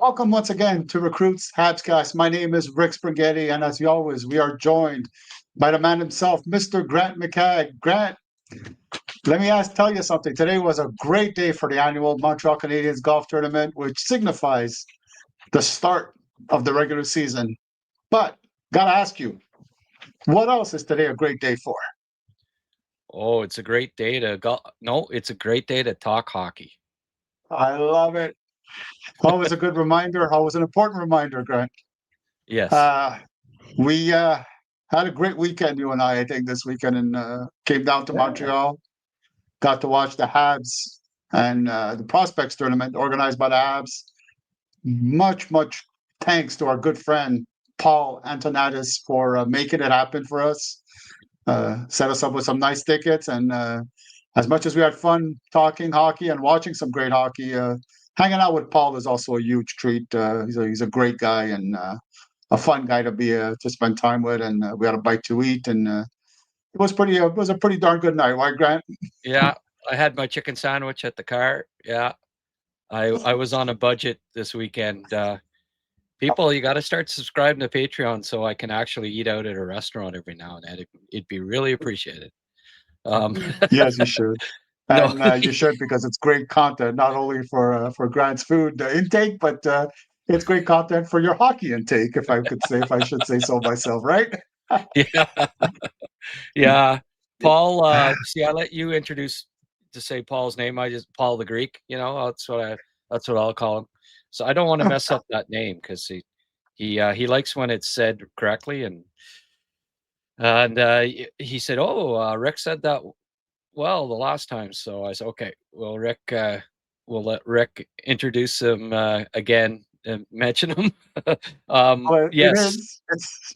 Welcome once again to Recruits HabsCast. My name is Rick Springhetti, and as always, we are joined by the man himself, Mr. Grant McCagg. Grant, tell you something. Today was a great day for the annual Montreal Canadiens golf tournament, which signifies the start of the regular season. But gotta ask you, what else is today a great day for? Oh, it's a great day to go. No, it's a great day to talk hockey. I love it. Always a good reminder. Always an important reminder, Grant. Yes. Uh, we had a great weekend, you and I think, this weekend, and came down to Montreal. Got to watch the Habs and the Prospects tournament organized by the Habs. Much thanks to our good friend Paul Antoniadis for making it happen for us. Set us up with some nice tickets, and as much as we had fun talking hockey and watching some great hockey, hanging out with Paul is also a huge treat. He's a great guy and a fun guy to spend time with, and we had a bite to eat, and it was a pretty darn good night, right, Grant? Yeah, I had my chicken sandwich at the car. Yeah, I was on a budget this weekend. People, you got to start subscribing to Patreon so I can actually eat out at a restaurant every now and then. It'd be really appreciated. Um, Yes, you should. no, And you should, because it's great content, not only for Grant's food intake, but it's great content for your hockey intake, if I should say so myself, right? yeah, yeah. Paul, see, I let you introduce to say Paul's name. I just Paul the Greek. That's what I'll call him. So I don't want to mess up that name because he likes when it's said correctly, and he said, "Oh, Rick said that well the last time." So I said, "Okay, well, Rick, we'll let Rick introduce him again and mention him." Well, Yes,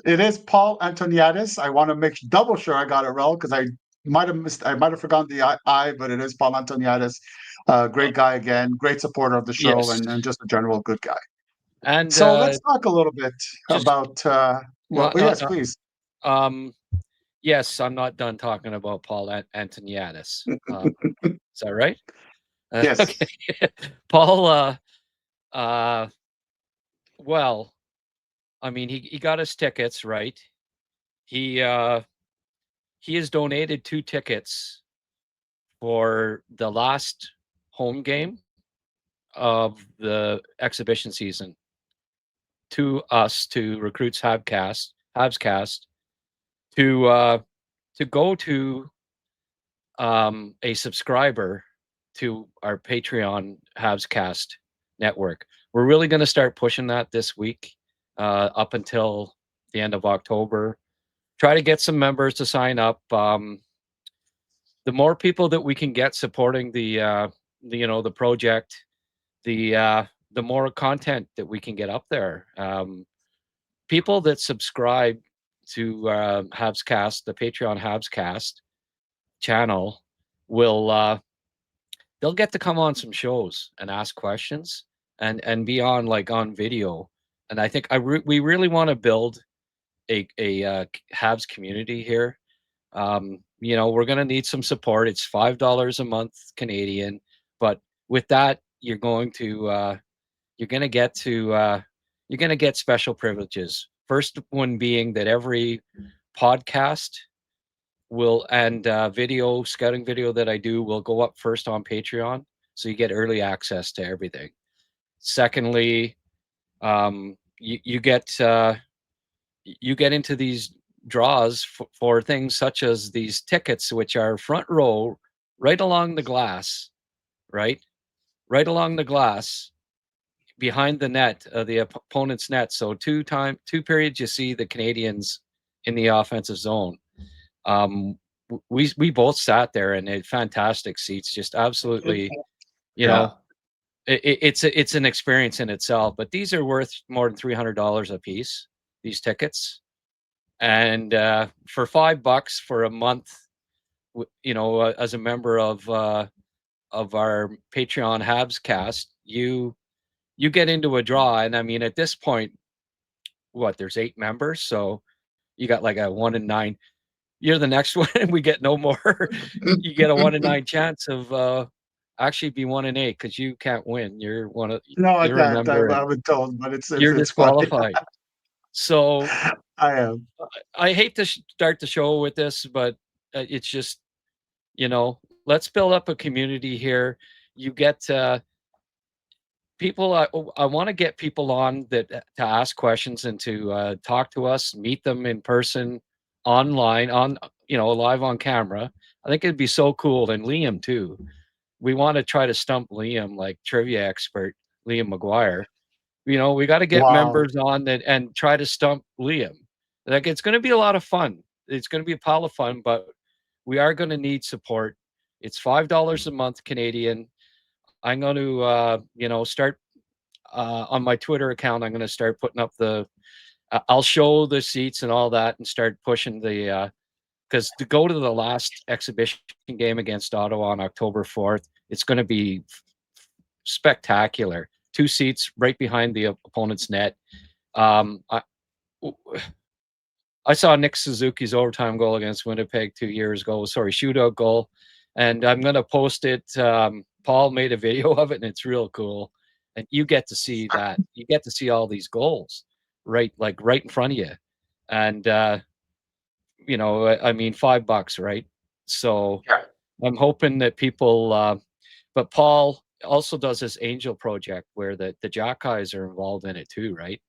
it is Paul Antoniadis. I want to make double sure I got it wrong, because I might have forgotten the I, but it is Paul Antoniadis. uh, Great guy again, great supporter of the show, yes, and just a general good guy. and So let's talk a little bit just about well, not yes, not please. um. Yes, I'm not done talking about Paul Antoniadis. Is that right? Yes. Okay. Paul, uh, well, I mean, he got his tickets, right? He uh, he has donated 2 tickets for the last home game of the exhibition season to us, to Recruits HabsCast, to go to a subscriber to our Patreon HabsCast network. We're really going to start pushing that this week, up until the end of October. Try to get some members to sign up. The more people that we can get supporting the project, the more content that we can get up there. People that subscribe to HabsCast, the Patreon HabsCast channel, will they'll get to come on some shows and ask questions and be on, like, on video. And I think we really want to build a Habs community here. We're going to need some support. It's $5 a month Canadian, but with that, you're going to get you're going to get special privileges. First one being that every podcast will and video scouting video that I do will go up first on Patreon, so you get early access to everything. Secondly, you get into these draws for things such as these tickets, which are front row, right along the glass, right, right along the glass, behind the net, the opponent's net. So two periods, you see the Canadians in the offensive zone. We both sat there and had fantastic seats, just absolutely, you Yeah. know, it's an experience in itself. But these are worth more than $300 a piece, these tickets, and for $5 for a month, as a member of our Patreon HabsCast, you get into a draw. And I mean, at this point, there's 8 members, so you got like a 1 in 9. You're the next one, and we get no more. You get a 1 in 9 chance actually be 1-8 because you can't win. No, I You're a can't. member and I've been told, but you're it's funny. disqualified. So I am. I hate to start the show with this, but it's just, let's build up a community here. You get people. I want to get people on that to ask questions and to talk to us, meet them in person, online, live on camera. I think it'd be so cool, and Liam too. We want to try to stump Liam, like trivia expert Liam McGuire. We got to get Wow. members on that and try to stump Liam. Like, it's going to be a lot of fun. It's going to be a pile of fun, but we are going to need support. It's $5 a month Canadian. I'm going to, start on my Twitter account. I'm going to start putting up I'll show the seats and all that and start pushing because to go to the last exhibition game against Ottawa on October 4th, it's going to be spectacular. 2 seats right behind the opponent's net. Um, I, I saw Nick Suzuki's overtime goal against Winnipeg 2 years ago. Sorry, shootout goal, and I'm gonna post it. Paul made a video of it, and it's real cool. And you get to see that. You get to see all these goals, right in front of you. And I mean, $5, right? So Yeah. I'm hoping that people. But Paul also does this angel project where the Jackies are involved in it too, right?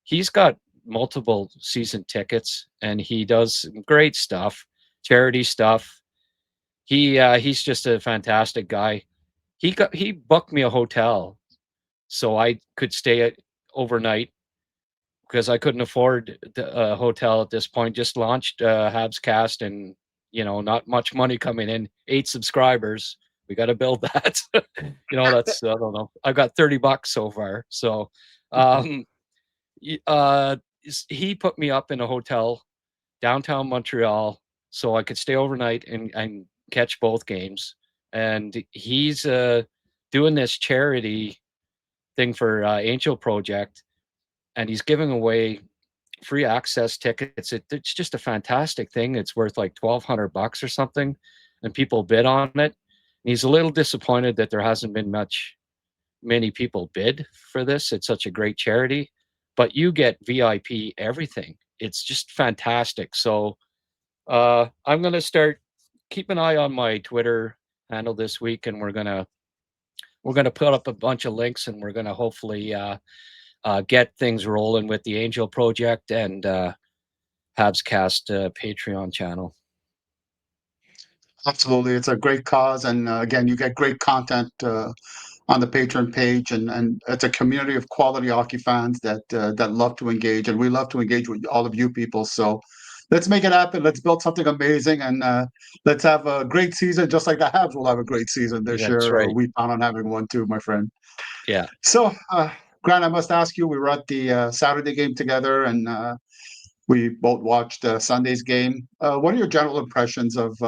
He's got multiple season tickets and he does great stuff, charity stuff. He's just a fantastic guy. He booked me a hotel so I could stay overnight because I couldn't afford a hotel at this point. Just launched HabsCast and not much money coming in. 8 subscribers. We got to build that. That's I don't know. I've got $30 so far. So um, he put me up in a hotel downtown Montreal so I could stay overnight and catch both games. And he's doing this charity thing for Angel Project, and he's giving away free access tickets. It's just a fantastic thing. It's worth like $1,200 or something, and people bid on it. And he's a little disappointed that there hasn't been many people bid for this. It's such a great charity, but you get VIP everything. It's just fantastic. So I'm gonna start keep an eye on my Twitter handle this week, and we're gonna put up a bunch of links, and we're gonna hopefully get things rolling with the Angel Project and HabsCast Patreon channel. Absolutely. It's a great cause. And again, you get great content on the Patreon page, and it's a community of quality hockey fans that love to engage, and we love to engage with all of you people. So let's make it happen. Let's build something amazing, and let's have a great season, just like the Habs will have a great season this That's year. right. We plan on having one too, my friend. Yeah. So, Grant, I must ask you, we were at the Saturday game together, and we both watched Sunday's game. What are your general impressions of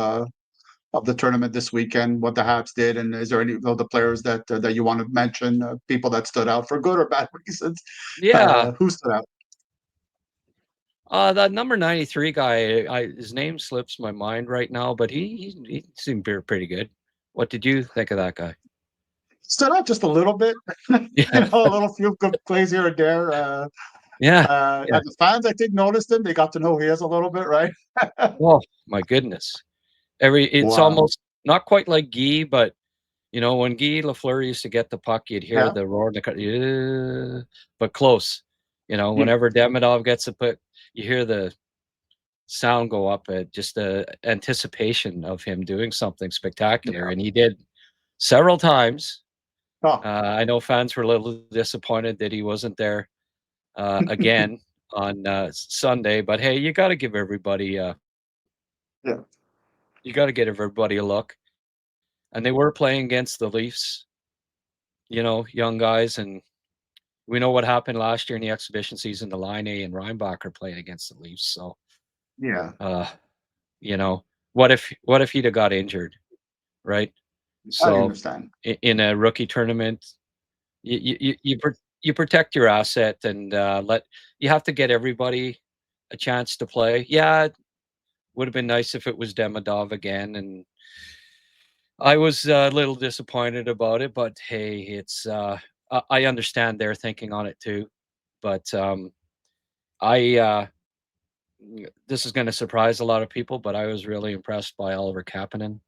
the tournament this weekend, what the Habs did, and is there any of the players that you want to mention, people that stood out for good or bad reasons? Yeah. Who stood out? That number 93 guy, his name slips my mind right now, but he seemed pretty good. What did you think of that guy? Stood out just a little bit, Yeah. a little few good plays here and there. Yeah. Yeah. And the fans, I think, noticed him. They got to know who he is a little bit, right? Oh my goodness. It's Wow. almost not quite like Guy, but when Guy Lafleur used to get the puck, you'd hear Yeah. the roar in the but close. Yeah. Whenever Demidov gets a puck, you hear the sound go up at just the anticipation of him doing something spectacular, Yeah. and he did several times. Oh, I know fans were a little disappointed that he wasn't there again on Sunday, but hey, yeah. you got to give everybody a look. And they were playing against the Leafs, young guys, and we know what happened last year in the exhibition season. The Line A and Reinbacher playing against the Leafs. So, Yeah. uh, you know, what if he'd have got injured, right? I So, understand. in a rookie tournament, you protect your asset and you have to get everybody a chance to play. Yeah, it would have been nice if it was Demidov again, and I was a little disappointed about it, but hey, it's I understand their thinking on it too. But I this is going to surprise a lot of people, but I was really impressed by Oliver Kapanen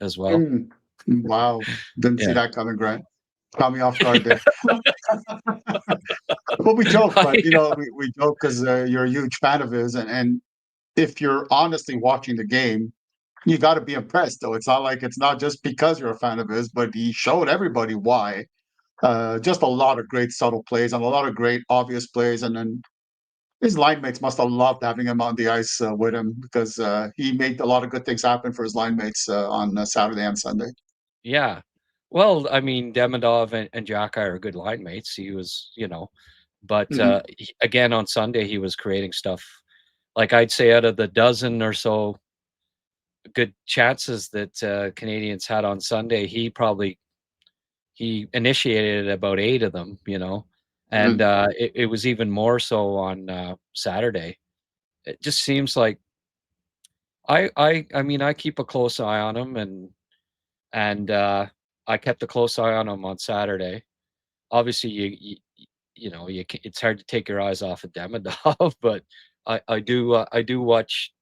as well. Mm. Wow. Didn't see Yeah. that coming, Grant. Caught me off guard there. Well, we joke, but I, we joke because you're a huge fan of his, and if you're honestly watching the game, you got to be impressed. Though it's not like it's not just because you're a fan of his, but he showed everybody why. Just a lot of great subtle plays and a lot of great obvious plays, and then his line mates must have loved having him on the ice with him because he made a lot of good things happen for his line mates on Saturday and Sunday. yeah. Well, I mean, Demidov and Jack are good line mates. He was, but Hmm. again on Sunday he was creating stuff. Like I'd say, out of the dozen or so good chances that Canadians had on Sunday, he initiated about 8 of them. And Hmm. it was even more so on Saturday. It just seems like I mean I keep a close eye on him, and I kept a close eye on him on Saturday. Obviously, it's hard to take your eyes off of Demidov, but I do watch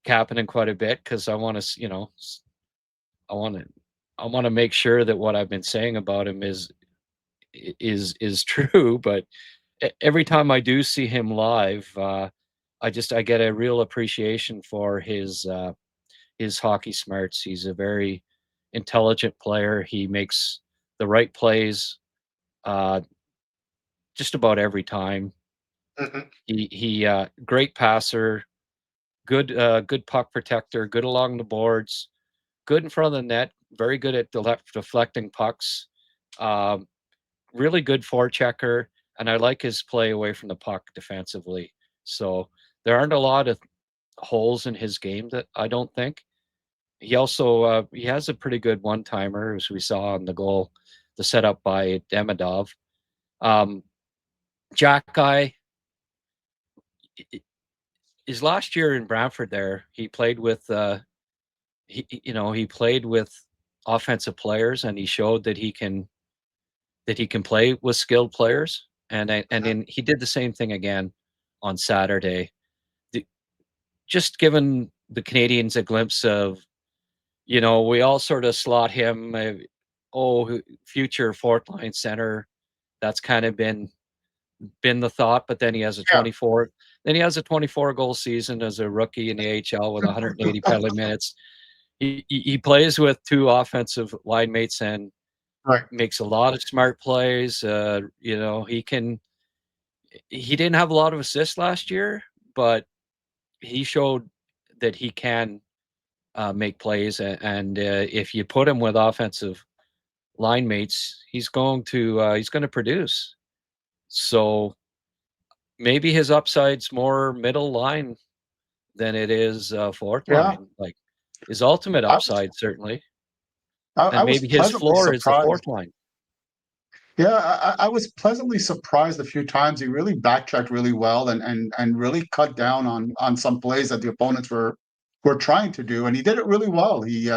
Kapanen quite a bit because I want to I want to I want to make sure that what I've been saying about him is true. But every time I do see him live, I get a real appreciation for his hockey smarts. He's a very intelligent player. He makes the right plays uh, just about every time. Hmm. He great passer, good puck protector, good along the boards, good in front of the net, very good at deflecting pucks, um, really good forechecker, and I like his play away from the puck defensively. So there aren't a lot of holes in his game that I don't think. He also he has a pretty good one timer, as we saw on the goal, the setup by Demidov. Um, Jack guy, his last year in Brantford, there he played with he played with offensive players, and he showed that he can play with skilled players, and then he did the same thing again on Saturday. The, just giving the Canadians a glimpse of, we all sort of slot him, future fourth line center. That's kind of been the thought, but then he has a Yeah. 24 goal season as a rookie in the AHL with 180 penalty minutes. He plays with two offensive line mates and Right. makes a lot of smart plays. He didn't have a lot of assists last year, but he showed that he can make plays, and if you put him with offensive line mates, he's going to produce. So maybe his upside's more middle line than it is fourth Yeah. line. Like his ultimate I was upside certainly, I and was maybe his pleasantly floor is the surprised. fourth line. Yeah, I was pleasantly surprised a few times. He really backtracked really well and really cut down on some plays that the opponents were trying to do, and he did it really well. He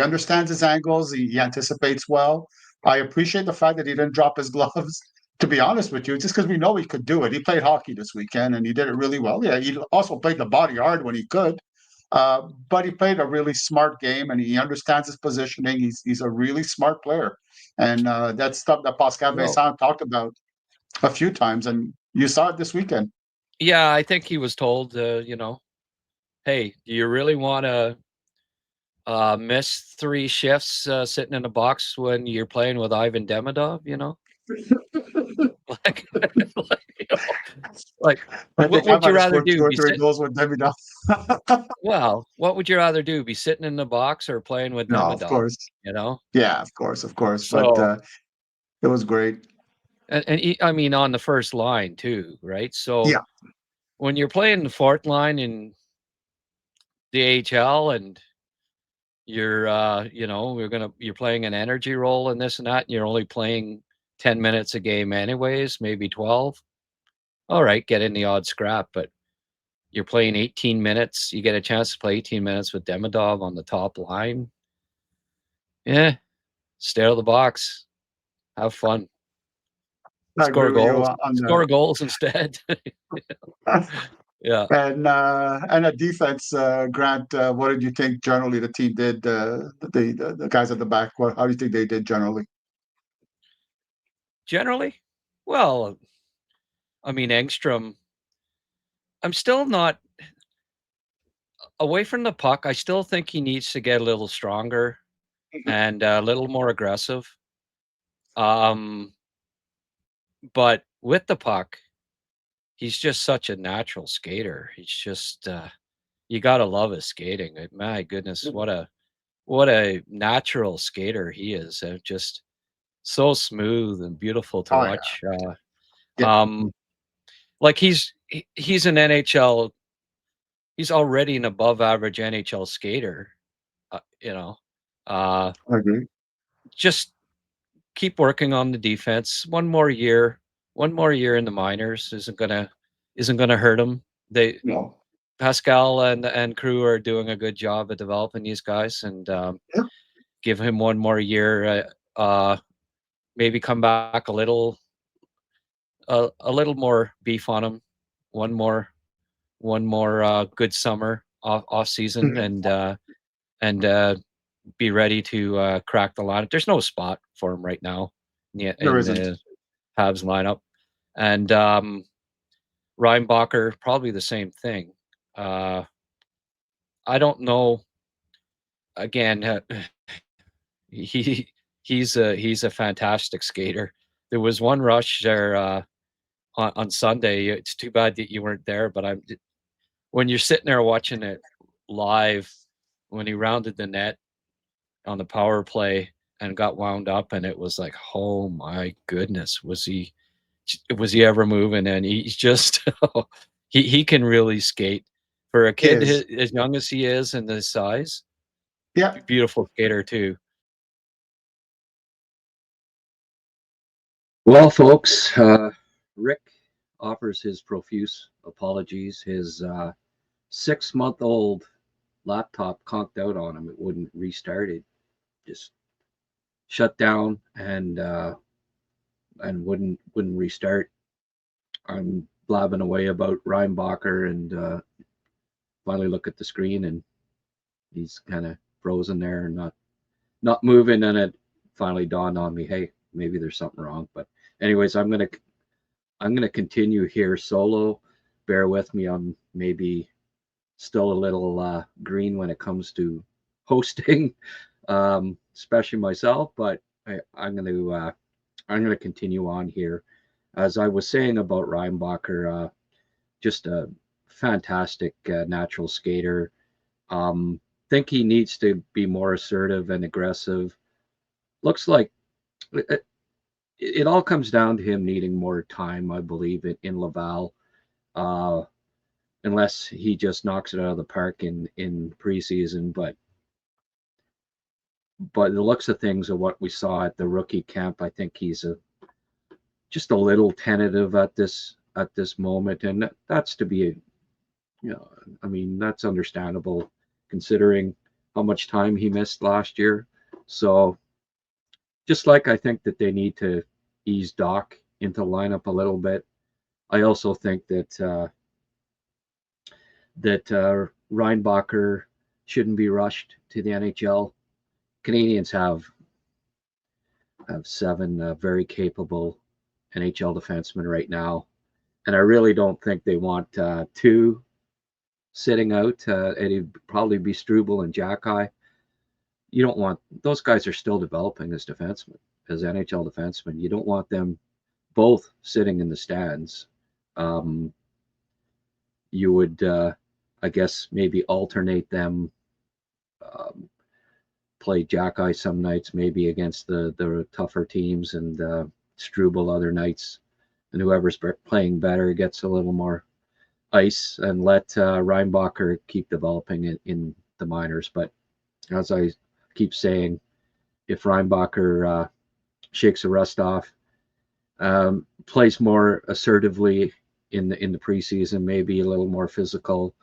understands his angles. He anticipates well. I appreciate the fact that he didn't drop his gloves. To be honest with you, just because we know he could do it. He played hockey this weekend and he did it really well. Yeah, he also played the body hard when he could. But he played a really smart game and he understands his positioning. He's a really smart player. And that's stuff that Pascal Well, Vincent talked about a few times, and you saw it this weekend. yeah, I think he was told, hey, do you really want to miss 3 shifts sitting in a box when you're playing with Ivan Demidov? Like, like, I what think I would you might have rather scored two do? or Be three sit goals with Demidov. Well, what would you rather do? Be sitting in the box or playing with No, of Demidov? course. You know? Yeah, of course. But So, it was great. I mean, on the first line too, right? So Yeah, when you're playing the fourth line in the AHL and you're playing an energy role and this and that, and you're only playing 10 minutes a game anyways, maybe 12. All right, get in the odd scrap, but you're playing 18 minutes. You get a chance to play 18 minutes with Demidov on the top line. Yeah, stay out of the box, have fun, I score agree with you goals, on score goals instead. the Yeah. and a defense. Grant, what did you think generally the team did? The guys at the back. How do you think they did generally? Generally, well, I mean, Engstrom, I'm still not away from the puck. I still think he needs to get a little stronger and a little more aggressive. Um, but with the puck, he's just such a natural skater. He's just you gotta love his skating. My goodness, what a natural skater he is. Just so smooth and beautiful to Oh yeah, watch. yeah, Um, like he's an NHL. He's already an above average NHL skater. You know, uh, I agree. just keep working on the defense. One more year in the minors isn't gonna hurt him. They No, Pascal and crew are doing a good job at developing these guys, and yeah, give him one more year. Maybe come back a little more beef on him. One more good summer off season, mhm, and be ready to crack the lineup. There's no spot for him right now there in isn't. the Habs lineup, and Reinbacher probably the same thing. Uh, I don't know. Again, he he's a fantastic skater. There was one rush there on Sunday. It's too bad that you weren't there, but when you're sitting there watching it live, when he rounded the net on the power play and got wound up, and it was like, oh my goodness, was he ever moving? And he's just he can really skate for a He kid is. as young as he is and his size. Yeah, Beautiful skater too. Well, folks, Rick offers his profuse apologies. His 6-month-old laptop conked out on him. It wouldn't restart. It just shut down and wouldn't restart. I'm blabbing away about Reinbacher and finally look at the screen and he's kind of frozen there and not moving. And it finally dawned on me, hey, maybe there's something wrong. But anyways, I'm gonna continue here solo. Bear with me. I'm maybe still a little green when it comes to hosting, especially myself. But I'm gonna continue on here. As I was saying about Reinbacher, just a fantastic natural skater. Think he needs to be more assertive and aggressive. Looks like it all comes down to him needing more time, I believe, in Laval. Uh, Unless he just knocks it out of the park in preseason. But the looks of things of what we saw at the rookie camp, I think he's just a little tentative at this moment, and that's to be I mean that's understandable considering how much time he missed last year. So just like I think that they need to ease Dach into lineup a little bit. I also think that Reinbacher shouldn't be rushed to the NHL. Canadians have 7 very capable NHL defensemen right now, and I really don't think they want 2 sitting out. It'd probably be Struble and Jacky. You don't want those guys are still developing as defensemen, as NHL defensemen. You don't want them both sitting in the stands. Um, you would, I guess, maybe alternate them. Um, Play Jacky some nights, maybe against the tougher teams, and Struble other nights, and whoever's playing better gets a little more ice, and let Reinbacher keep developing in the minors. But as I keep saying, if Reinbacher shakes the rust off, plays more assertively in the preseason, maybe a little more physical,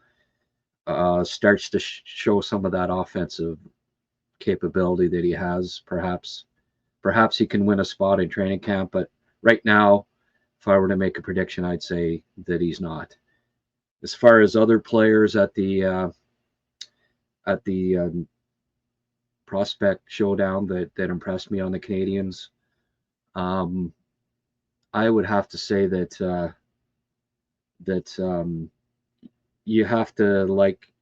starts to show some of that offensive capability that he has. Perhaps he can win a spot in training camp, but right now, if I were to make a prediction, I'd say that he's not. As far as other players at the Prospect Showdown that impressed me on the Canadians, I would have to say that you have to like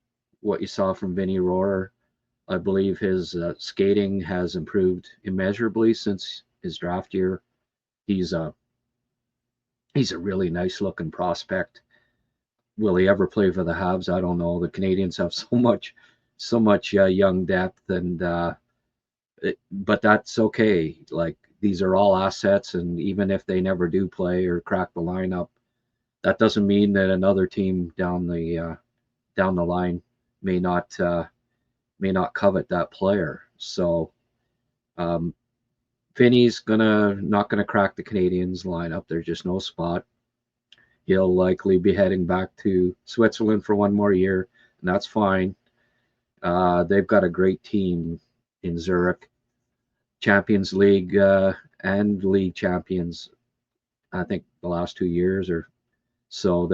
what you saw from Vinny Rohrer. I believe his skating has improved immeasurably since his draft year. He's a really nice looking prospect. Will he ever play for the Habs? I don't know. The Canadians have so much young depth, and but that's okay. Like, these are all assets, and even if they never do play or crack the lineup, that doesn't mean that another team down the line may not covet that player. So Vinny's not gonna crack the Canadians lineup. There's just no spot. He'll likely be heading back to Switzerland for one more year, and that's fine. They've got a great team in Zurich, Champions League and league champions, I think, the last 2 years or so.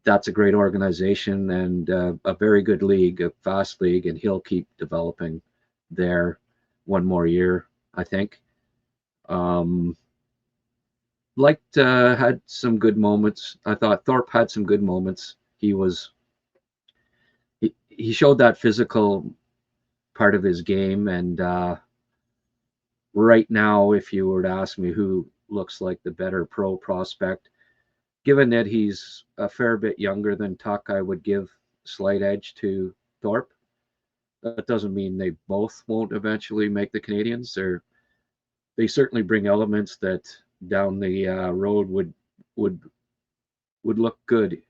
That's a great organization and a very good league, a fast league, and he'll keep developing there one more year, I think. Had some good moments. I thought Thorpe had some good moments. He showed that physical part of his game, and right now, if you were to ask me who looks like the better pro prospect, given that he's a fair bit younger than Tuch, I would give slight edge to Thorpe. That doesn't mean they both won't eventually make the Canadians. They certainly bring elements that down the road would look good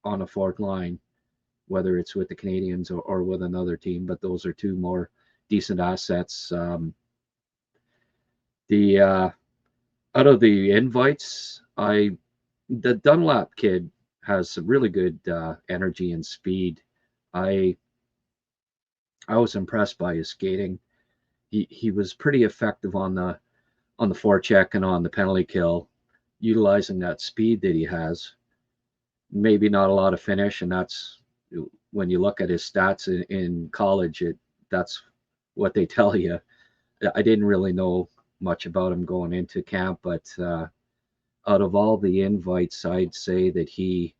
on a fourth line, whether it's with the Canadians or with another team. But those are two more decent assets. Out of the invites, the Dunlap kid has some really good energy and speed. I was impressed by his skating. He was pretty effective on the forecheck and on the penalty kill, utilizing that speed that he has. Maybe not a lot of finish, and that's when you look at his stats in college. That's what they tell you. I didn't really know much about him going into camp, but out of all the invites, I'd say that he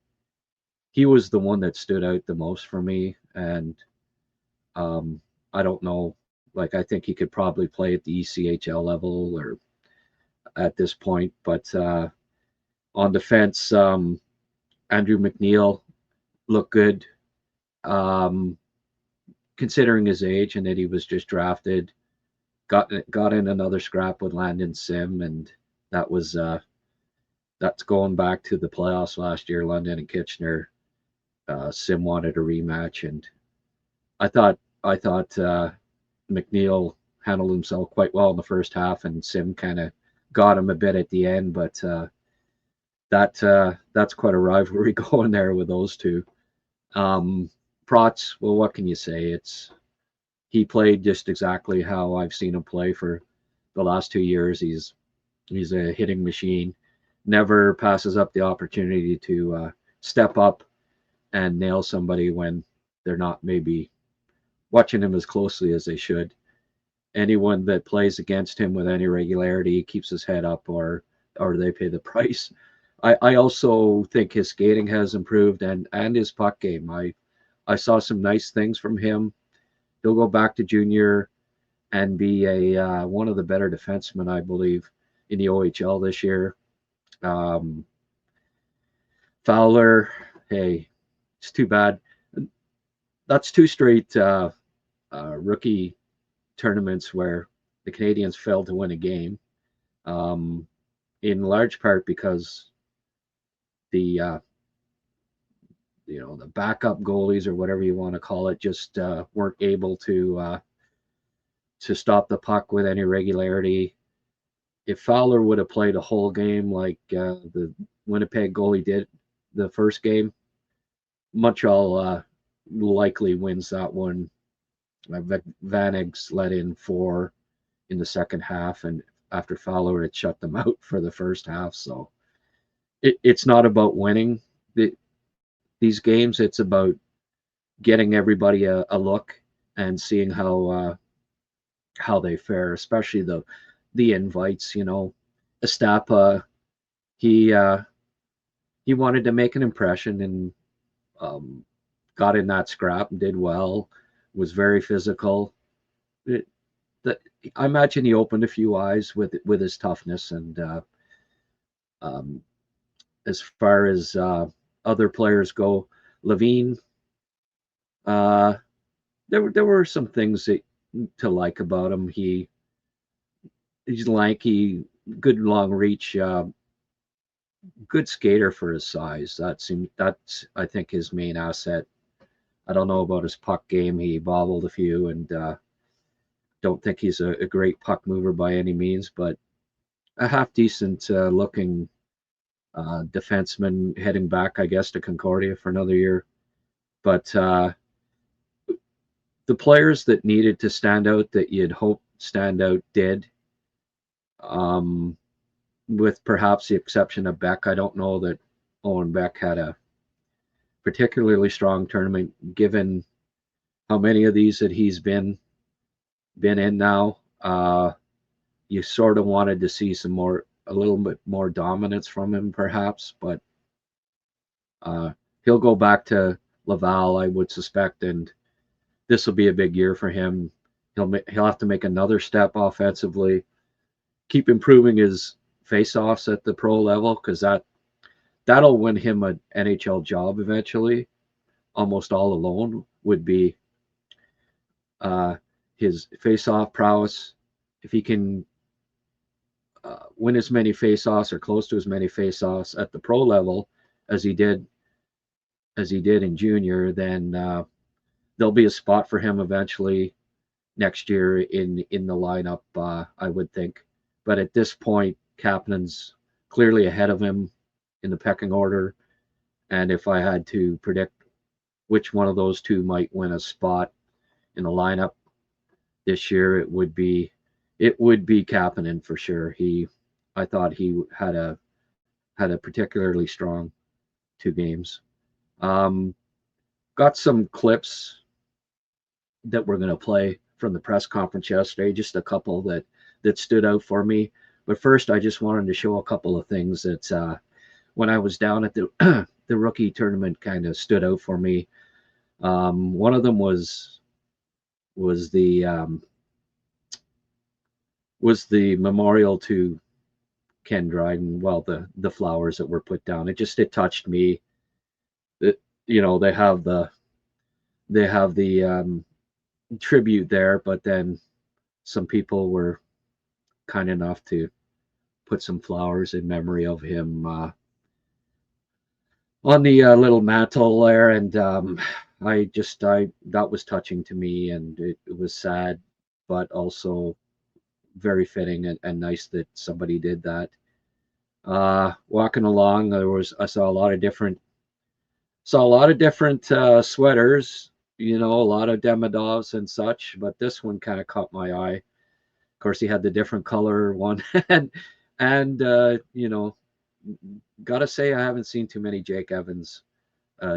was the one that stood out the most for me. And I don't know, like, I think he could probably play at the ECHL level or at this point. But on defense, Andrew McNeil looked good, considering his age and that he was just drafted. Got in another scrap with Landon Sim, and that's going back to the playoffs last year, London and Kitchener. Sim wanted a rematch, and I thought McNeil handled himself quite well in the first half, and Sim kind of got him a bit at the end. But that's quite a rivalry going there with those two. Protz, well, what can you say? He played just exactly how I've seen him play for the last 2 years. He's a hitting machine. Never passes up the opportunity to step up and nail somebody when they're not maybe watching him as closely as they should. Anyone that plays against him with any regularity keeps his head up, or they pay the price. I also think his skating has improved and his puck game. I saw some nice things from him. He'll go back to junior and be one of the better defensemen, I believe, in the OHL this year. Fowler, hey, it's too bad. That's 2 straight rookie tournaments where the Canadians failed to win a game, in large part because the backup goalies, or whatever you want to call it, just weren't able to stop the puck with any regularity. If Fowler would have played a whole game like the Winnipeg goalie did the first game, Montreal likely wins that one Vaneg's let in 4 in the second half, and after Fowler had shut them out for the first half. So it's not about winning these games. It's about getting everybody a look and seeing how they fare, especially the invites. Estapa, he wanted to make an impression and got in that scrap and did well. Was very physical. I imagine he opened a few eyes with his toughness. And as far as other players go, Levine, there were some things to like about him. He's lanky, good long reach, good skater for his size. That's I think his main asset. I don't know about his puck game. He bobbled a few, and don't think he's a great puck mover by any means, but a half decent looking defenseman heading back, I guess, to Concordia for another year. But the players that needed to stand out, that you'd hope stand out, did. With perhaps the exception of Beck. I don't know that Owen Beck had a particularly strong tournament, given how many of these that he's been in now. You sort of wanted to see a little bit more dominance from him, perhaps, but he'll go back to Laval, I would suspect, and this will be a big year for him. He'll have to make another step offensively, keep improving his face-offs at the pro level, because that'll win him an NHL job eventually. Almost all alone would be his face-off prowess. If he can win as many face-offs or close to as many face-offs at the pro level as he did in junior, then there'll be a spot for him eventually next year in the lineup, I would think. But at this point, Kapanen's clearly ahead of him in the pecking order. And if I had to predict which one of those two might win a spot in the lineup this year, it would be Kapanen for sure. I thought he had a particularly strong 2 games. Got some clips that we're going to play from the press conference yesterday, just a couple that stood out for me. But first, I just wanted to show a couple of things that when I was down at the rookie tournament kind of stood out for me. One of them was the memorial to Ken Dryden. Well, the flowers that were put down. It touched me. That they have the tribute there, but then some people were kind enough to put some flowers in memory of him on the little mantle there, and that was touching to me, and it was sad, but also very fitting and nice that somebody did that. Walking along, I saw a lot of different sweaters, a lot of Demidovs and such, but this one kind of caught my eye. Of course, he had the different color one, and gotta say, I haven't seen too many Jake Evans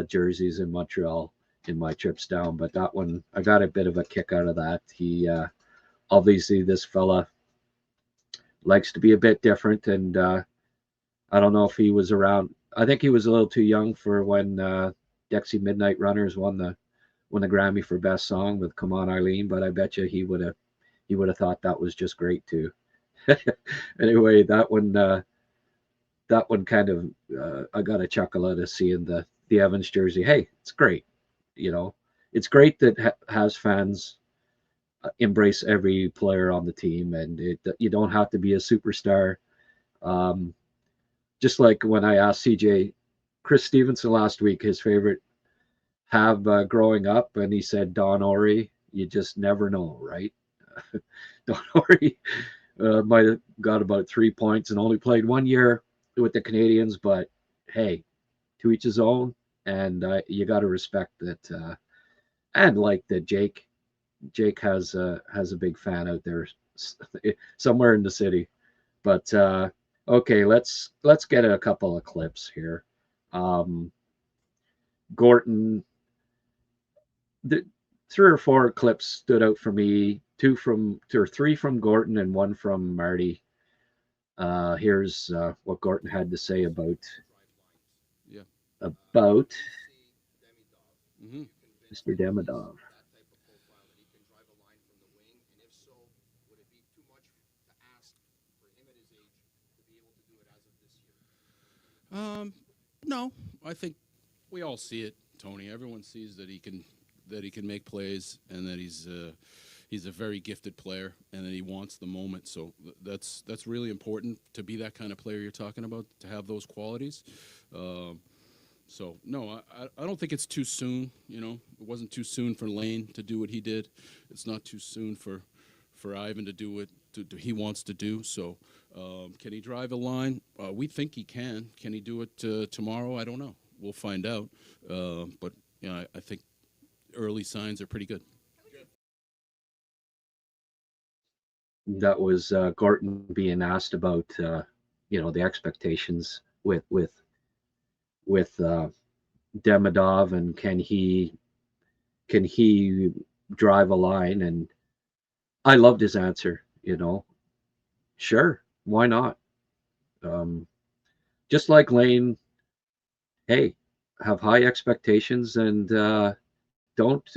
jerseys in Montreal in my trips down, but that one, I got a bit of a kick out of that. He obviously, this fella likes to be a bit different, and I don't know if he was around. I think he was a little too young for when Dexy Midnight Runners won the Grammy for Best Song with "Come On Eileen," but I bet you he would have thought that was just great too. Anyway, that one kind of I got a chuckle out of seeing the Evans jersey. Hey, it's great. It's great that Habs fans embrace every player on the team, and you don't have to be a superstar. Just like when I asked Chris Stevenson last week his favorite Hab growing up, and he said Don Orey. You just never know, right? Don Orey might have got about 3 points and only played 1 year with the Canadians, but hey, to each his own, and you got to respect that. And like that, Jake Jake has a big fan out there somewhere in the city. But okay, let's get a couple of clips here. Gorton, the 3 or 4 clips stood out for me. 3 from Gorton and 1 from Marty. Here's what Gorton had to say about Mr. Demidov. No, I think we all see it, Tony. Everyone sees that he can make plays and that he's a very gifted player and that he wants the moment. So that's really important to be that kind of player you're talking about, to have those qualities. So no, I don't think it's too soon. You know, it wasn't too soon for Lane to do what he did. It's not too soon for Ivan to do what he wants to do. So can he drive a line? We think he can. Can he do it tomorrow? I don't know. We'll find out. But you know, I think early signs are pretty good. That was Gorton being asked about the expectations with Demidov, and can he drive a line? And I loved his answer. Sure, why not? Just like Lane, hey, have high expectations and don't.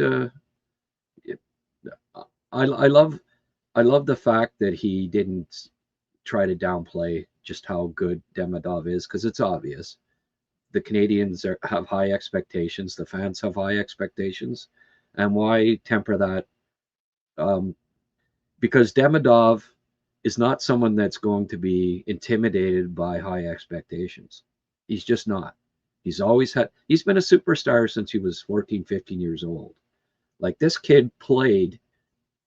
I love the fact that he didn't try to downplay just how good Demidov is, because it's obvious. The Canadians have high expectations. The fans have high expectations. And why temper that? Because Demidov is not someone that's going to be intimidated by high expectations. He's just not. He's been a superstar since he was 14, 15 years old. Like, this kid played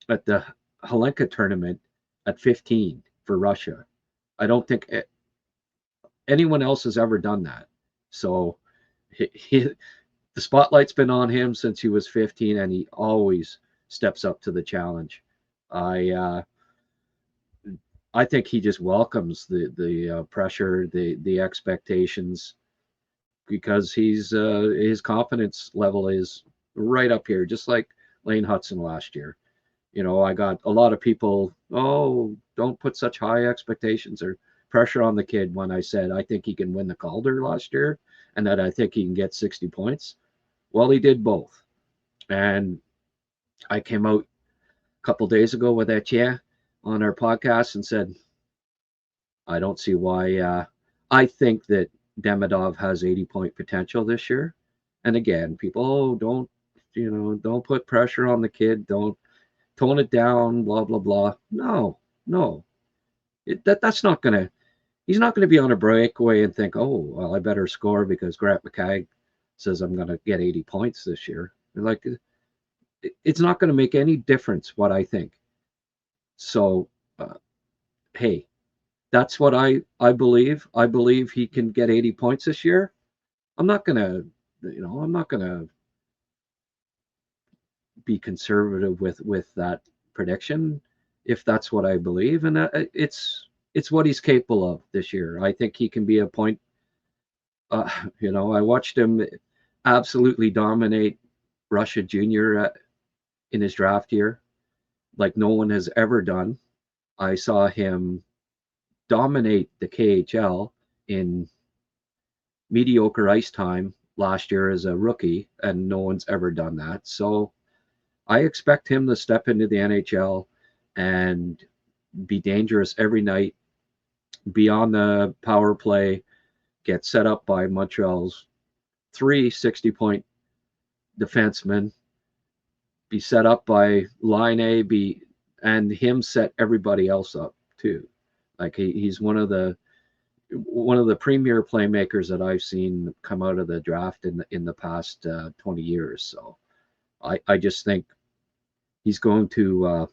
at the Helenka tournament at 15 for Russia. I don't think anyone else has ever done that. So the spotlight's been on him since he was 15, and he always steps up to the challenge. I think he just welcomes the pressure, the expectations, because his confidence level is right up here, just like Lane Hutson last year. I got a lot of people, don't put such high expectations or pressure on the kid, when I said I think he can win the Calder last year and that I think he can get 60 points. Well, he did both. And I came out a couple days ago with Etienne on our podcast and said, I don't see why. I think that Demidov has 80-point potential this year. And again, people, don't put pressure on the kid. Don't tone it down, blah, blah, blah. No. That's not going to, he's not going to be on a breakaway and think, oh, well, I better score because Grant McCagg says I'm going to get 80 points this year. Like, it's not going to make any difference what I think. So, hey, that's what I believe. I believe he can get 80 points this year. I'm not going to be conservative with that prediction, if that's what I believe. And it's what he's capable of this year. I think he can be a point. I watched him absolutely dominate Russia Junior in his draft year, like no one has ever done. I saw him dominate the KHL in mediocre ice time last year as a rookie, and no one's ever done that. So I expect him to step into the NHL and be dangerous every night, be on the power play, get set up by Montreal's 3 60-point defensemen, be set up by line A, and him set everybody else up too. Like, he's one of the premier playmakers that I've seen come out of the draft in the past 20 years. So I just think he's going to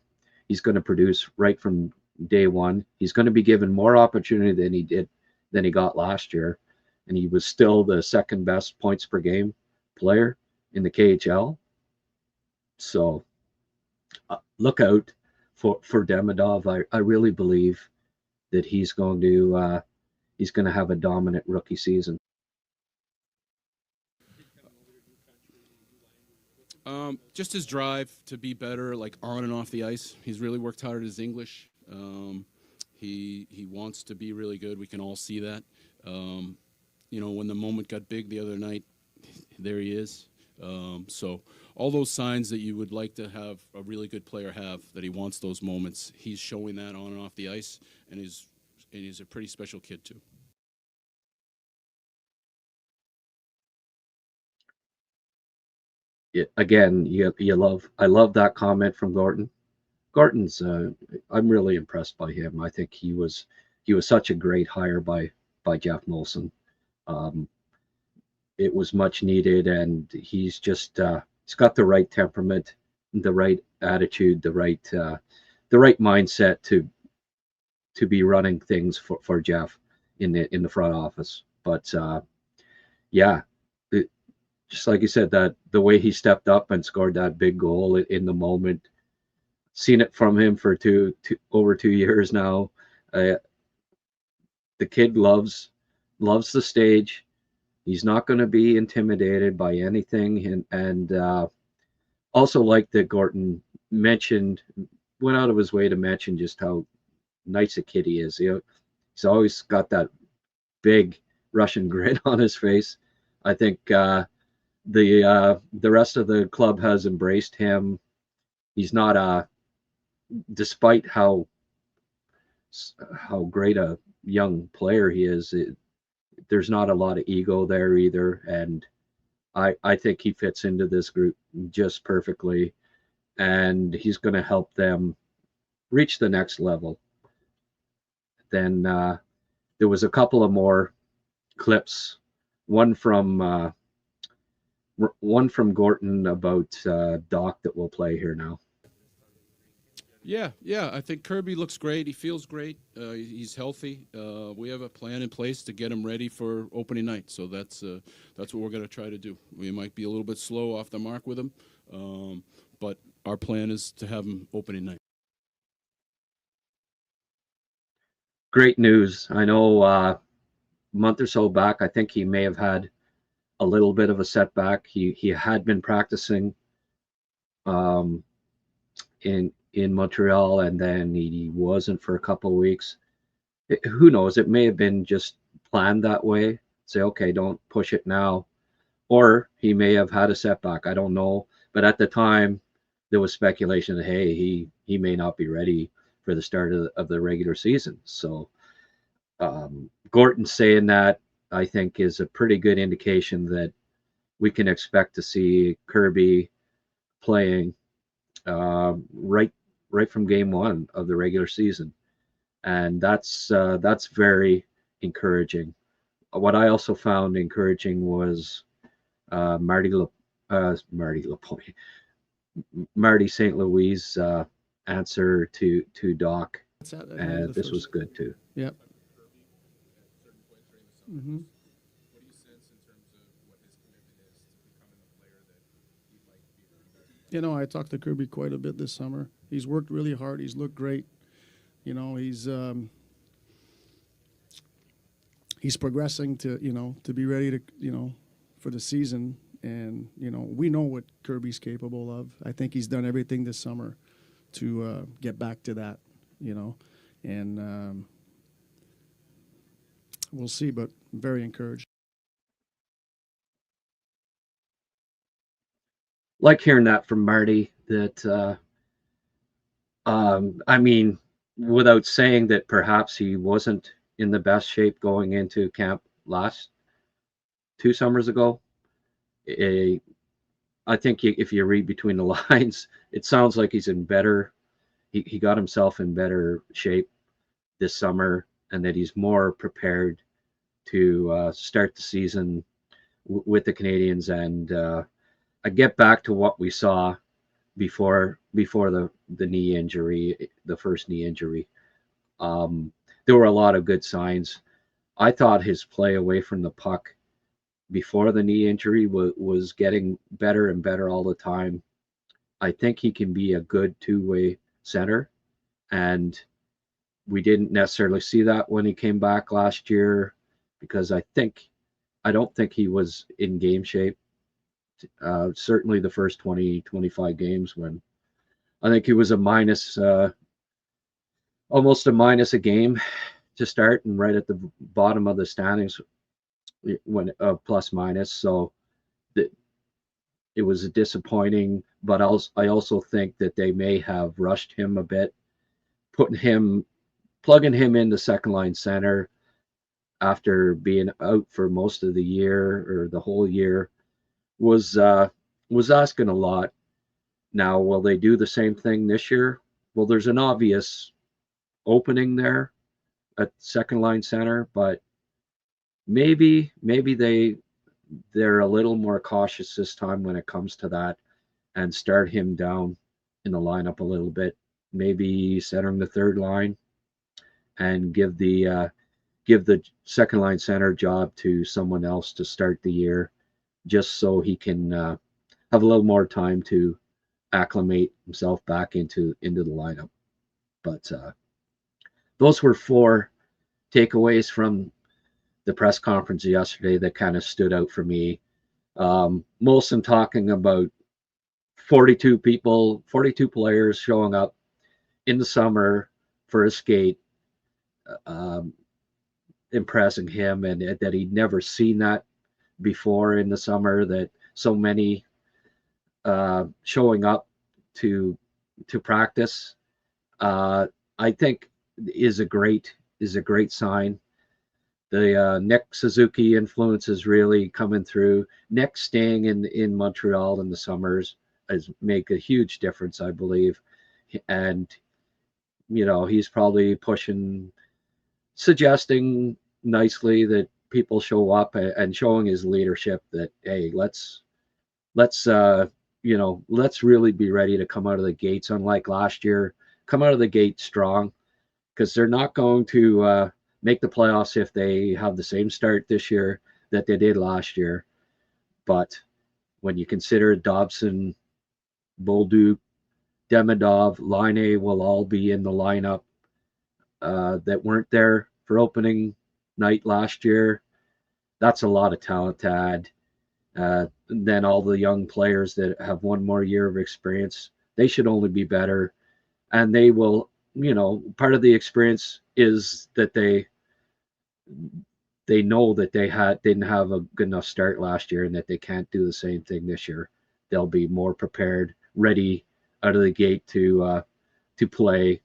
produce right from day one. He's going to be given more opportunity than he got last year, and he was still the second best points per game player in the KHL. So look out for Demidov. I really believe that he's going to have a dominant rookie season. Just his drive to be better, like on and off the ice. He's really worked hard at his English. He wants to be really good. We can all see that. When the moment got big the other night, there he is. So all those signs that you would like to have a really good player have, that he wants those moments, he's showing that on and off the ice, and he's a pretty special kid too. Again, I love that comment from Gordon. Gordon's I'm really impressed by him. I think he was such a great hire by Jeff Molson. It was much needed, and he's just he's got the right temperament, the right attitude, the right mindset to be running things for Jeff in the front office. But just like you said, that the way he stepped up and scored that big goal in the moment, seen it from him for over 2 years now. The kid loves the stage. He's not going to be intimidated by anything, and also like that Gordon went out of his way to mention just how nice a kid he is. He's always got that big Russian grin on his face. I think the rest of the club has embraced him. He's not despite how great a young player he is, there's not a lot of ego there either, and I think he fits into this group just perfectly, and he's going to help them reach the next level. Then there was a couple of more clips, one from Gorton about Dach that we'll play here now. Yeah. I think Kirby looks great. He feels great. He's healthy. We have a plan in place to get him ready for opening night. So that's what we're going to try to do. We might be a little bit slow off the mark with him, but our plan is to have him opening night. Great news. I know a month or so back, I think he may have had a little bit of a setback. He had been practicing in Montreal, and then he wasn't for a couple of weeks. Who knows? It may have been just planned that way. Say, okay, don't push it now. Or he may have had a setback. I don't know. But at the time, there was speculation that, hey, he may not be ready for the start of the regular season. So Gorton saying that, I think, is a pretty good indication that we can expect to see Kirby playing right from game one of the regular season, and that's very encouraging. What I also found encouraging was Marty St. Louis' answer to Dach, and this was good too. Yep. Mm-hmm. What do you sense in terms of what his commitment is to becoming the player that he'd like to be? I talked to Kirby quite a bit this summer. He's worked really hard. He's looked great. He's progressing to be ready to for the season. And we know what Kirby's capable of. I think he's done everything this summer to get back to that. And we'll see. But I'm very encouraged. Like hearing that from Marty, that I mean, without saying that perhaps he wasn't in the best shape going into camp last 2 summers ago. I think if you read between the lines, it sounds like he's in better. He got himself in better shape this summer, and that he's more prepared to start the season with the Canadians and get back to what we saw before the knee injury, the first knee injury. There were a lot of good signs. I thought his play away from the puck before the knee injury was getting better and better all the time. I think he can be a good two-way center, and we didn't necessarily see that when he came back last year because I don't think he was in game shape. Certainly the first 20, 25 games when I think he was a minus, almost a minus a game to start and right at the bottom of the standings when plus minus. So it was disappointing, but I also think that they may have rushed him a bit, plugging him into second line center after being out for most of the year or the whole year was asking a lot. Now, will they do the same thing this year? Well, there's an obvious opening there at second line center, but maybe they're a little more cautious this time when it comes to that and start him down in the lineup a little bit. Maybe centering the third line and give the second line center job to someone else to start the year, just so he can have a little more time to acclimate himself back into the lineup. But those were 4 takeaways from the press conference yesterday that kind of stood out for me. Molson talking about 42 players showing up in the summer for a skate, impressing him, and that he'd never seen that before in the summer, that so many showing up to practice, I think is a great sign. The Nick Suzuki influence is really coming through. Nick staying in Montreal in the summers has make a huge difference, I believe. And he's probably suggesting nicely that people show up and showing his leadership that, hey, let's really be ready to come out of the gates. Unlike last year, come out of the gate strong, because they're not going to make the playoffs if they have the same start this year that they did last year. But when you consider Dobson, Bolduc, Demidov, Laine will all be in the lineup that weren't there for opening night last year, that's a lot of talent to add. Then all the young players that have one more year of experience, they should only be better. And they will, part of the experience is that they know that they didn't have a good enough start last year and that they can't do the same thing this year. They'll be more prepared, ready out of the gate to play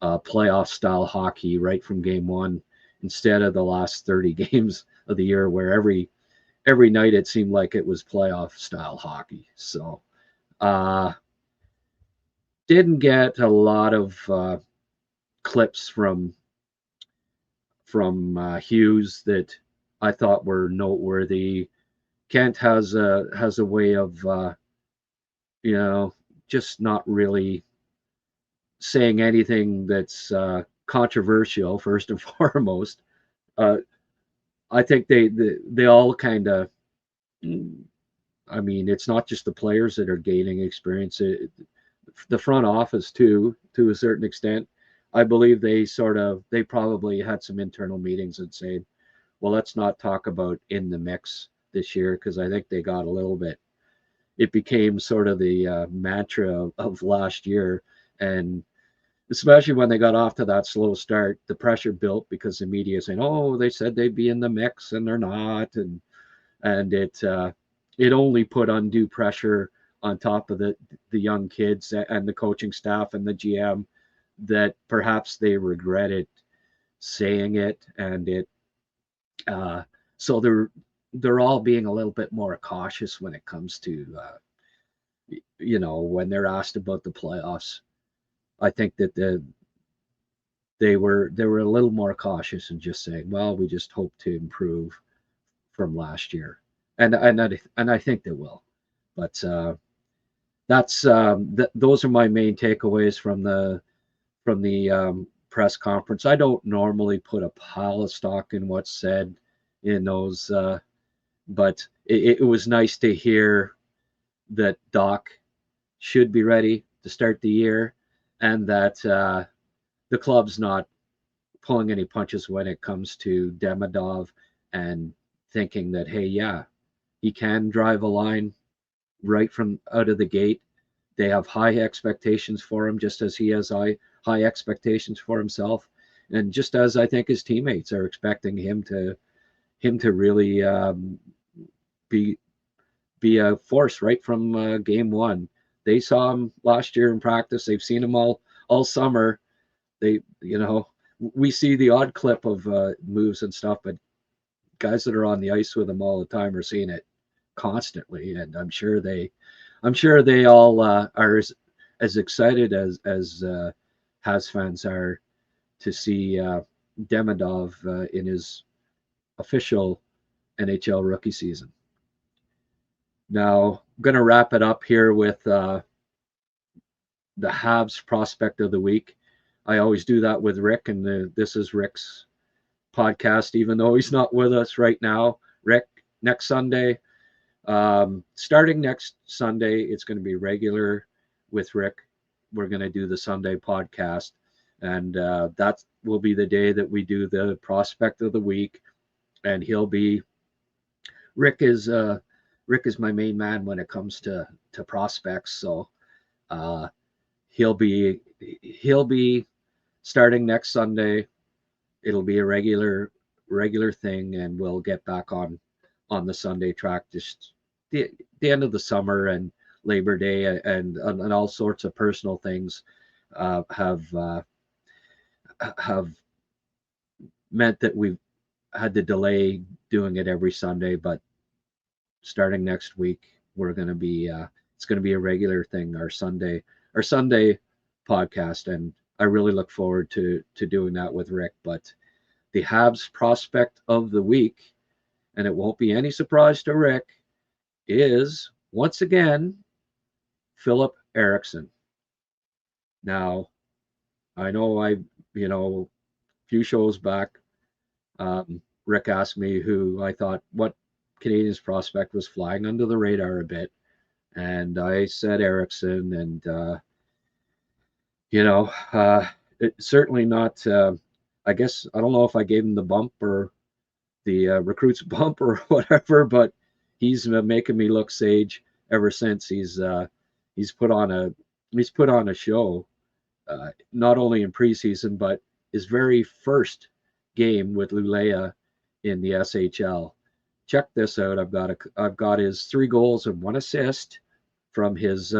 playoff style hockey right from game one, instead of the last 30 games of the year where every night it seemed like it was playoff style hockey. So didn't get a lot of clips from Hughes that I thought were noteworthy. Kent has a way of just not really saying anything that's controversial, first and foremost. I think they all kind of, I mean, it's not just the players that are gaining experience. The front office too, to a certain extent. I believe they probably had some internal meetings and saying, well, let's not talk about in the mix this year, because I think they got a little bit, it became sort of the mantra of last year. And especially when they got off to that slow start, the pressure built because the media is saying, oh, they said they'd be in the mix and they're not. And it only put undue pressure on top of the young kids and the coaching staff and the GM, that perhaps they regretted saying it. And so they're all being a little bit more cautious when it comes to, when they're asked about the playoffs. I think that they were a little more cautious and just saying, well, we just hope to improve from last year. And I think they will. But those are my main takeaways from the press conference. I don't normally put a pile of stock in what's said in those, but it was nice to hear that Dach should be ready to start the year, and that the club's not pulling any punches when it comes to Demidov and thinking that, hey, yeah, he can drive a line right from out of the gate. They have high expectations for him, just as he has high expectations for himself, and just as I think his teammates are expecting him to really be a force right from game one. They saw him last year in practice. They've seen him all summer. We see the odd clip of moves and stuff, but guys that are on the ice with him all the time are seeing it constantly, and I'm sure they all are as excited as Habs fans are to see Demidov in his official NHL rookie season. Now, I'm going to wrap it up here with the Habs prospect of the week. I always do that with Rick, and this is Rick's podcast, even though he's not with us right now. Rick, next Sunday, starting next Sunday, it's going to be regular with Rick. We're going to do the Sunday podcast, and that will be the day that we do the prospect of the week. And Rick is my main man when it comes to prospects, so he'll be starting next Sunday. It'll be a regular thing, and we'll get back on the Sunday track. Just the end of the summer and Labor Day and all sorts of personal things have meant that we've had to delay doing it every Sunday, but starting next week, we're going to be it's going to be a regular thing, our Sunday podcast, and I really look forward to doing that with Rick. But the Habs prospect of the week, and it won't be any surprise to Rick, is once again Philip Eriksson. Now, I know a few shows back, Rick asked me who I thought what Canadians prospect was flying under the radar a bit, and I said Eriksson, and it's certainly not. I guess I don't know if I gave him the bump or the recruits bump or whatever, but he's making me look sage ever since he's put on a show, not only in preseason but his very first game with Luleå in the SHL. Check this out. I've got his 3 goals and 1 assist from his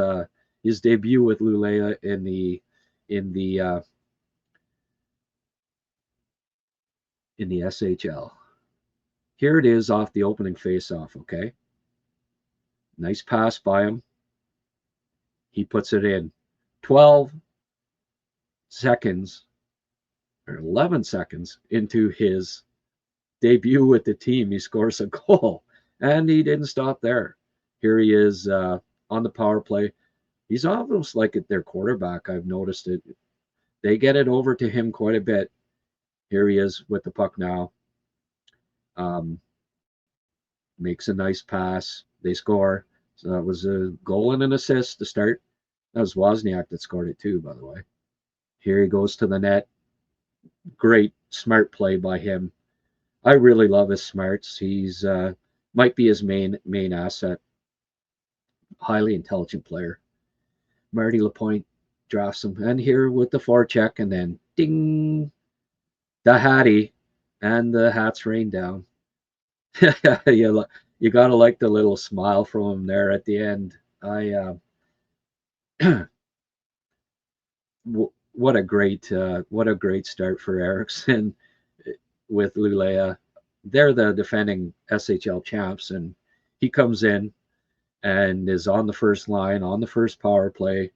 debut with Luleå in the SHL. Here it is off the opening faceoff, okay? Nice pass by him. He puts it in. 12 seconds or 11 seconds into his debut with the team, he scores a goal. And he didn't stop there. Here he is on the power play. He's almost like their quarterback. I've noticed it. They get it over to him quite a bit. Here he is with the puck now. Makes a nice pass. They score. So that was a goal and an assist to start. That was Wozniak that scored it too, by the way. Here he goes to the net. Great, smart play by him. I really love his smarts. He's might be his main asset. Highly intelligent player. Marty Lapointe drafts him. And here with the forecheck, and then ding, the hattie, and the hats rain down. You gotta like the little smile from him there at the end. What a great start for Eriksson with Luleå. They're the defending SHL champs, and he comes in and is on the first line, on the first power play,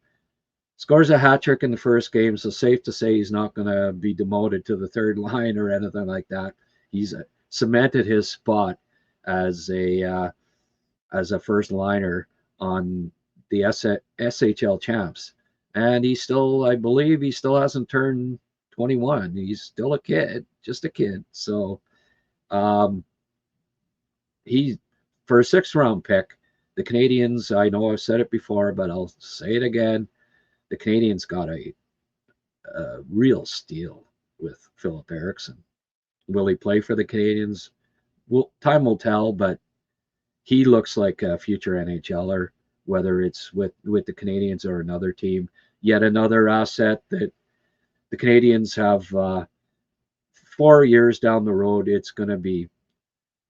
scores a hat trick in the first game. So safe to say he's not going to be demoted to the third line or anything like that. He's cemented his spot as a first liner on the SHL champs. And I believe he still hasn't turned 21. He's still a kid, just a kid. So he, for a 6th round pick, the Canadians, I know I've said it before, but I'll say it again. The Canadians got a real steal with Philip Eriksson. Will he play for the Canadians? Well, time will tell, but he looks like a future NHLer, whether it's with the Canadians or another team. Yet another asset that the Canadians have 4 years down the road. It's going to be,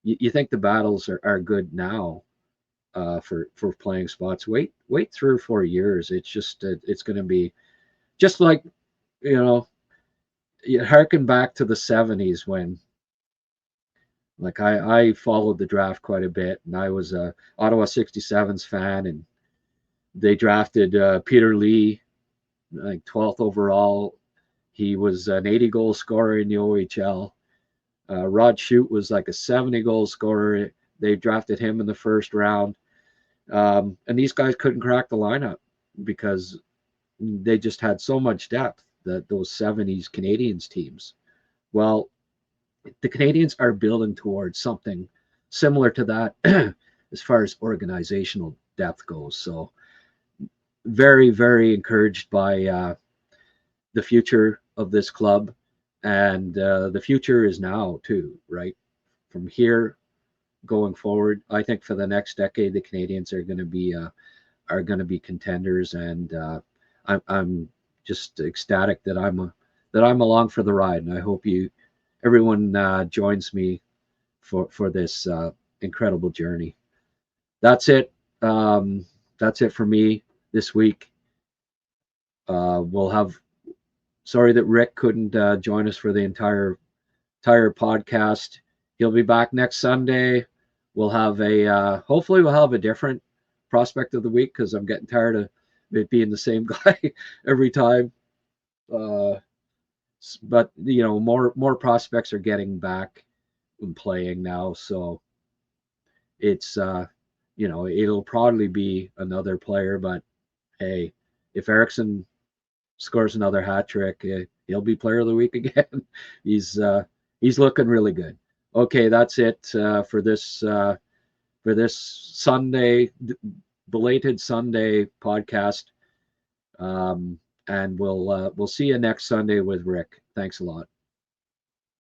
you think the battles are good now for playing spots. Wait 3 or 4 years. It's just, it's going to be just like, you harken back to the 70s when, like, I followed the draft quite a bit, and I was a Ottawa 67s fan, and they drafted Peter Lee, like 12th overall. He was an 80-goal scorer in the OHL. Rod Shute was like a 70-goal scorer. They drafted him in the first round. And these guys couldn't crack the lineup because they just had so much depth, that those 70s Canadians teams. Well, the Canadians are building towards something similar to that as far as organizational depth goes. So very, very encouraged by the future of this club. And the future is now too, right? From here going forward, I think for the next decade, the Canadians are going to be contenders. And I'm just ecstatic that I'm along for the ride. And I hope everyone joins me for this incredible journey. That's it. That's it for me this week. Sorry that Rick couldn't join us for the entire podcast. He'll be back next Sunday. We'll have hopefully we'll have a different prospect of the week, because I'm getting tired of it being the same guy every time. But more prospects are getting back and playing now, so it's it'll probably be another player. But hey, if Eriksson scores another hat trick, he'll be player of the week again. He's looking really good. Okay, that's it for this Sunday, belated Sunday podcast. And we'll see you next Sunday with Rick. Thanks a lot.